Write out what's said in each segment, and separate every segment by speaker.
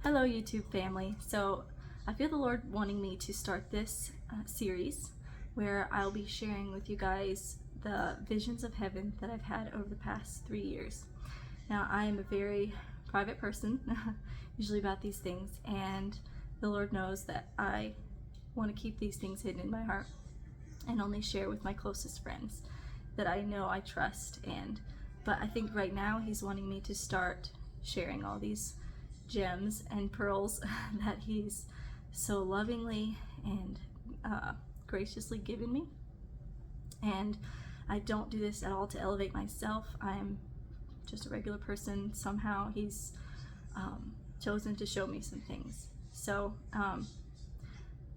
Speaker 1: Hello YouTube family. So I feel the Lord wanting me to start this series where I'll be sharing with you guys the visions of heaven that I've had over the past 3 years. Now I am a very private person usually about these things, and the Lord knows that I want to keep these things hidden in my heart and only share with my closest friends that I know I trust. But I think right now He's wanting me to start sharing all these gems and pearls that He's so lovingly and graciously given me. And I don't do this at all to elevate myself. I'm just a regular person. Somehow He's chosen to show me some things. So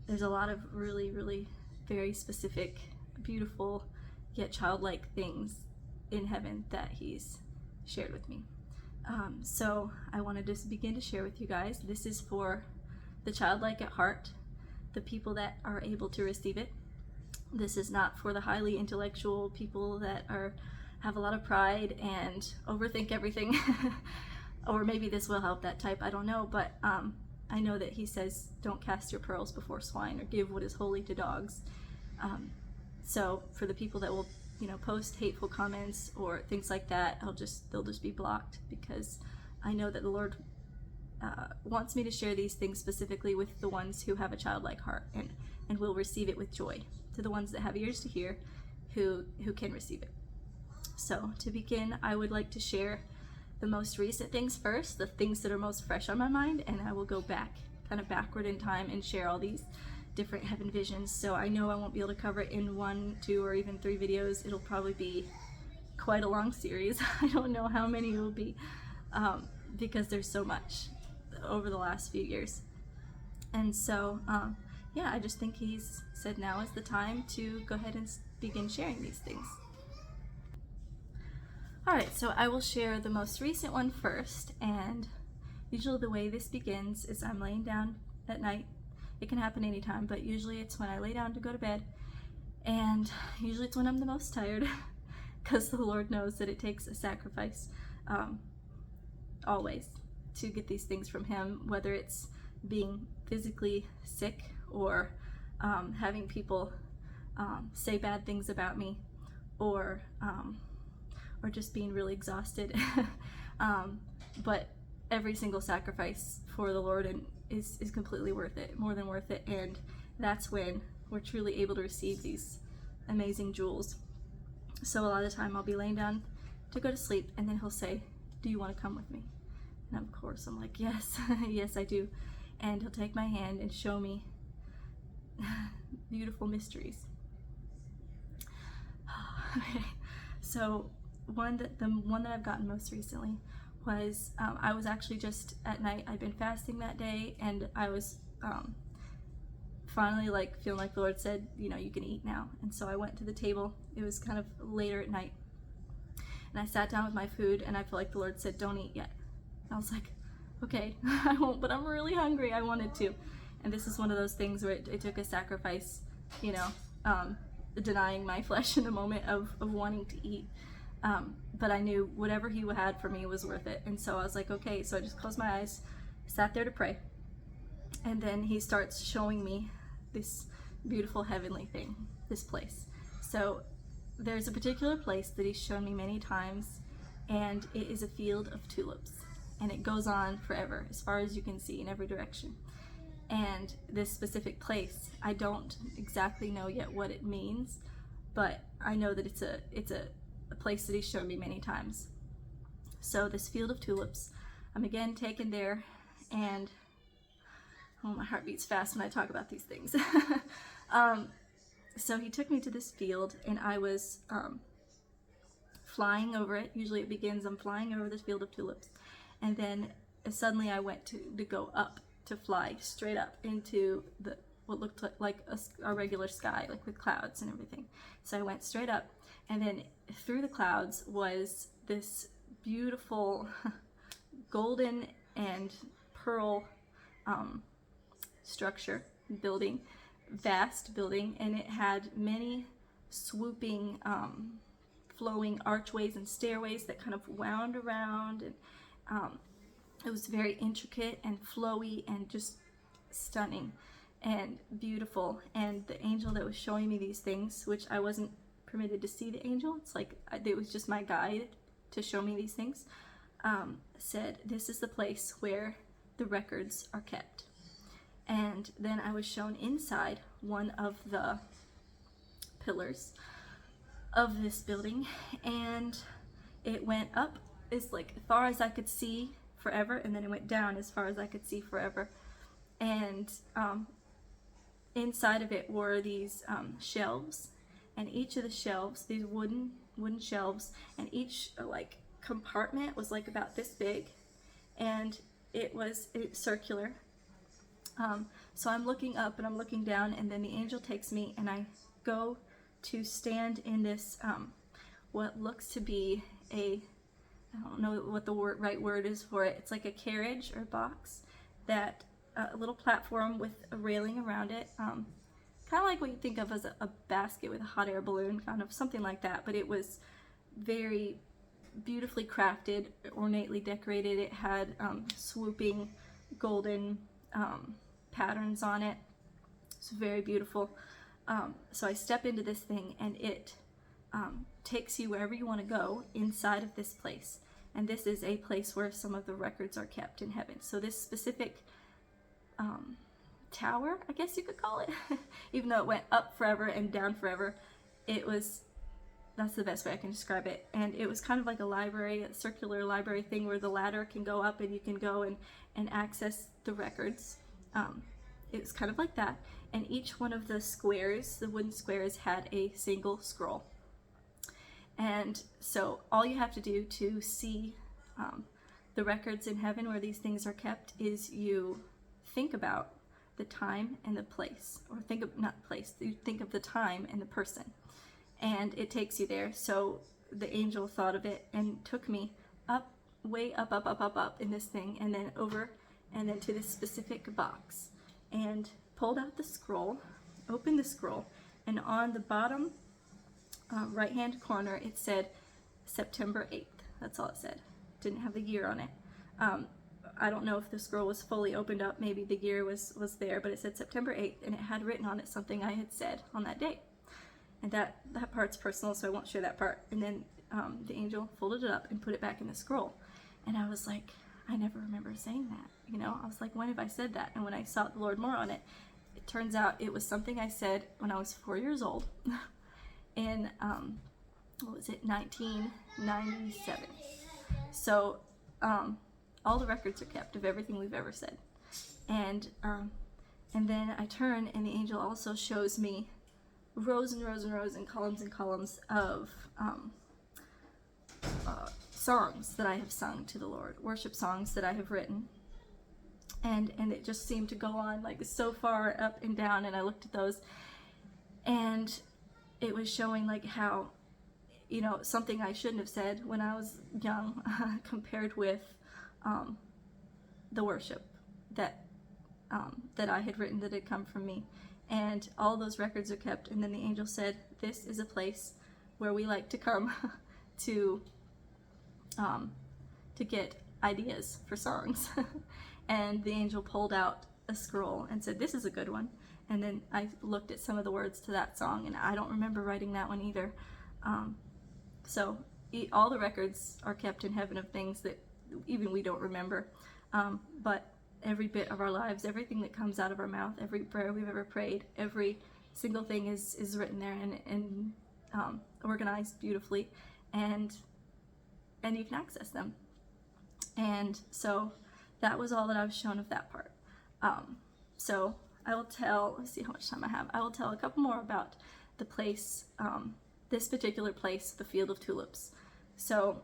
Speaker 1: there's a lot of really very specific, beautiful, yet childlike things in heaven that He's shared with me. So I want to just begin to share with you guys. This is for the childlike at heart, the people that are able to receive it. This is not for the highly intellectual people that have a lot of pride and overthink everything. Or maybe this will help that type, I don't know. But I know that He says don't cast your pearls before swine or give what is holy to dogs. So for the people that will post hateful comments or things like that, they'll just be blocked, because I know that the Lord wants me to share these things specifically with the ones who have a childlike heart and will receive it with joy, to the ones that have ears to hear, who can receive it. So to begin, I would like to share the most recent things first, the things that are most fresh on my mind, and I will go back, kind of backward in time, and share all these different heaven visions. So I know I won't be able to cover it in 1, 2, or even 3 videos. It'll probably be quite a long series. I don't know how many it will be, because there's so much over the last few years. And so yeah, I just think He's said now is the time to go ahead and begin sharing these things. Alright, so I will share the most recent one first, and usually the way this begins is I'm laying down at night. It can happen anytime, but usually it's when I lay down to go to bed, and usually it's when I'm the most tired, because the Lord knows that it takes a sacrifice always to get these things from Him, whether it's being physically sick or having people say bad things about me, or just being really exhausted. But every single sacrifice for the Lord is completely worth it, more than worth it, and that's when we're truly able to receive these amazing jewels. So a lot of the time I'll be laying down to go to sleep, and then He'll say, "Do you want to come with me?" And of course I'm like, yes, yes I do. And He'll take my hand and show me beautiful mysteries. Okay, so the one that I've gotten most recently was I was actually just at night. I'd been fasting that day, and I was finally feeling like the Lord said, you can eat now. And so I went to the table. It was kind of later at night, and I sat down with my food, and I feel like the Lord said, "Don't eat yet." And I was like, okay, I won't, but I'm really hungry. I wanted to. And this is one of those things where it took a sacrifice, denying my flesh in the moment of wanting to eat. But I knew whatever He had for me was worth it. And so I was like, okay. So I just closed my eyes, sat there to pray. And then He starts showing me this beautiful heavenly thing, this place. So there's a particular place that He's shown me many times, and it is a field of tulips. And it goes on forever, as far as you can see, in every direction. And this specific place, I don't exactly know yet what it means, but I know that it's a place that He's shown me many times. So this field of tulips, I'm again taken there, and oh, my heart beats fast when I talk about these things. So He took me to this field, and I was flying over it. Usually it begins, I'm flying over this field of tulips, and then suddenly I went to go up, to fly straight up into what looked like a regular sky, with clouds and everything. So I went straight up, and then through the clouds was this beautiful golden and pearl structure, building, vast building, and it had many swooping flowing archways and stairways that kind of wound around, and It was very intricate and flowy and just stunning and beautiful. And the angel that was showing me these things, which I wasn't permitted to see the angel, it's like it was just my guide to show me these things, said, this is the place where the records are kept. And then I was shown inside one of the pillars of this building, and it went up as like far as I could see forever, and then it went down as far as I could see forever. And inside of it were these shelves, and each of the shelves, these wooden shelves, and each like compartment was like about this big, and it was circular. So I'm looking up and I'm looking down, and then the angel takes me, and I go to stand in this what looks to be I don't know what the right word is for it. It's like a carriage or box, that a little platform with a railing around it, kind of like what you think of as a basket with a hot air balloon, kind of something like that. But it was very beautifully crafted, ornately decorated. It had swooping golden patterns on it. It's very beautiful. So I step into this thing, and it takes you wherever you want to go inside of this place. And this is a place where some of the records are kept in heaven. So this specific tower, I guess you could call it, even though it went up forever and down forever, that's the best way I can describe it. And it was kind of like a library, a circular library thing where the ladder can go up and you can go and access the records. It was kind of like that. And each one of the squares, the wooden squares, had a single scroll. And so all you have to do to see the records in heaven where these things are kept is you think about the time and the place, or you think of the time and the person, and it takes you there. So the angel thought of it and took me up, way up in this thing, and then over, and then to this specific box, and pulled out the scroll, opened the scroll, and on the bottom right hand corner it said September 8th. That's all it said. Didn't have the year on it. I don't know if the scroll was fully opened up, maybe the year was there, but it said September 8th, and it had written on it something I had said on that date. And that part's personal, so I won't share that part. And then the angel folded it up and put it back in the scroll. And I was like, I never remember saying that. I was like, when have I said that? And when I sought the Lord more on it, it turns out it was something I said when I was 4 years old in, 1997. So all the records are kept of everything we've ever said. And then I turn, and the angel also shows me rows and rows and rows and columns of songs that I have sung to the Lord, worship songs that I have written. And it just seemed to go on like so far up and down, and I looked at those, and it was showing like how, something I shouldn't have said when I was young compared with the worship that I had written, that had come from me. And all those records are kept. And then the angel said, this is a place where we like to come to get ideas for songs. And the angel pulled out a scroll and said, this is a good one. And then I looked at some of the words to that song, and I don't remember writing that one either. So all the records are kept in heaven of things that even we don't remember. But every bit of our lives, everything that comes out of our mouth, every prayer we've ever prayed, every single thing is written there and organized beautifully, and you can access them. And so that was all that I was shown of that part. So I will tell, let's see how much time I have. I will tell a couple more about the place, this particular place, the Field of Tulips. So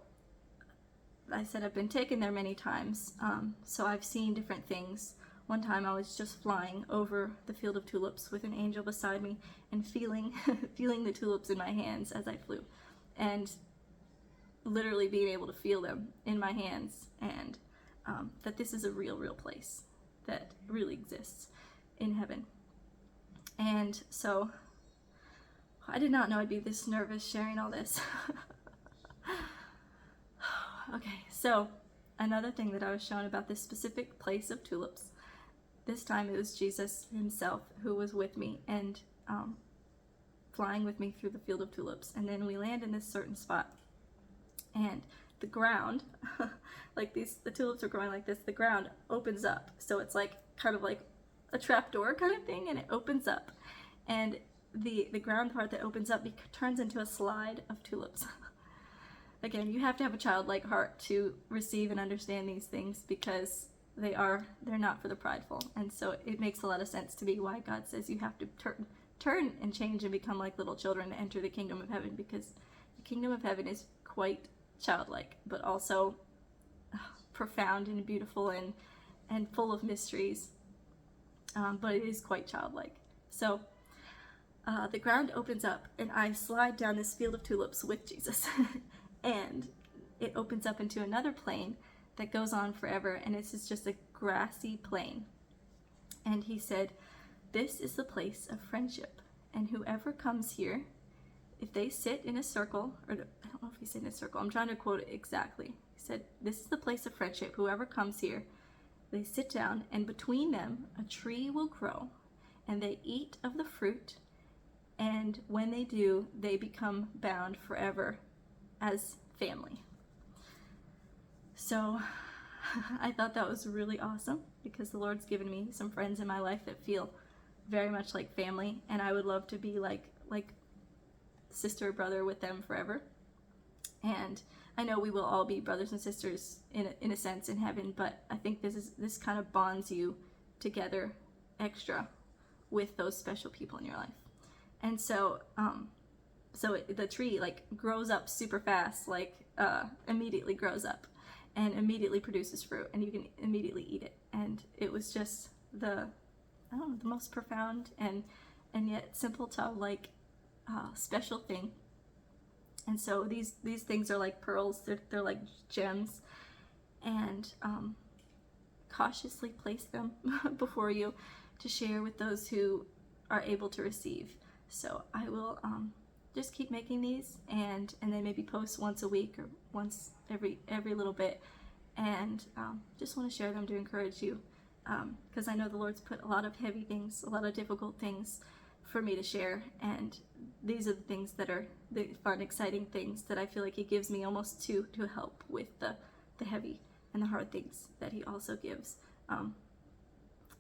Speaker 1: I said I've been taken there many times, so I've seen different things. One time I was just flying over the Field of Tulips with an angel beside me and feeling the tulips in my hands as I flew, and literally being able to feel them in my hands, and that this is a real place that really exists in heaven. And so I did not know I'd be this nervous sharing all this. Okay, so another thing that I was shown about this specific place of tulips, this time it was Jesus himself who was with me and flying with me through the field of tulips. And then we land in this certain spot, and the ground, like the tulips are growing like this, the ground opens up. So it's like kind of like a trapdoor kind of thing, and it opens up. And the ground part that opens up turns into a slide of tulips. Again, you have to have a childlike heart to receive and understand these things, because they're not for the prideful. And so it makes a lot of sense to me why God says you have to turn and change and become like little children to enter the kingdom of heaven, because the kingdom of heaven is quite childlike, but also profound and beautiful and full of mysteries, but it is quite childlike. So the ground opens up, and I slide down this field of tulips with Jesus and it opens up into another plain that goes on forever, and it's just a grassy plain. And he said, "This is the place of friendship, and whoever comes here, if they sit in a circle," or I don't know if he said in a circle, I'm trying to quote it exactly. He said, "This is the place of friendship. Whoever comes here, they sit down, and between them a tree will grow, and they eat of the fruit, and when they do, they become bound forever as family." So I thought that was really awesome, because the Lord's given me some friends in my life that feel very much like family, and I would love to be like sister or brother with them forever. And I know we will all be brothers and sisters in a sense in heaven, but I think this kind of bonds you together extra with those special people in your life. And so the tree like grows up super fast, like immediately grows up and immediately produces fruit, and you can immediately eat it. And it was just the most profound and yet simple, childlike, special thing. And so these things are like pearls. They're like gems, and cautiously place them before you to share with those who are able to receive. So I will just keep making these, and then maybe post once a week or once every little bit, and just want to share them to encourage you, because I know the Lord's put a lot of heavy things, a lot of difficult things for me to share, and these are the things that are the fun, exciting things that I feel like he gives me almost to help with the heavy and the hard things that he also gives.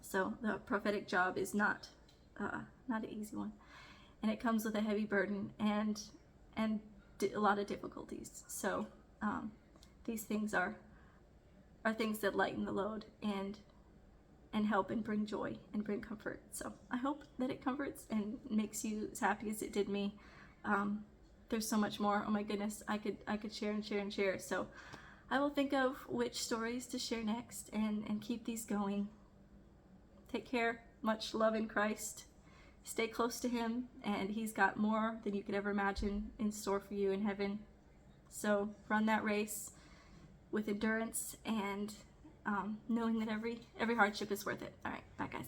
Speaker 1: So the prophetic job is not an easy one, and it comes with a heavy burden and a lot of difficulties. So these things are things that lighten the load and help and bring joy and bring comfort. So I hope that it comforts and makes you as happy as it did me. There's so much more. Oh my goodness, I could share and share and share. So I will think of which stories to share next and keep these going. Take care. Much love in Christ. Stay close to him, and he's got more than you could ever imagine in store for you in heaven. So run that race with endurance and knowing that every hardship is worth it. All right, bye guys.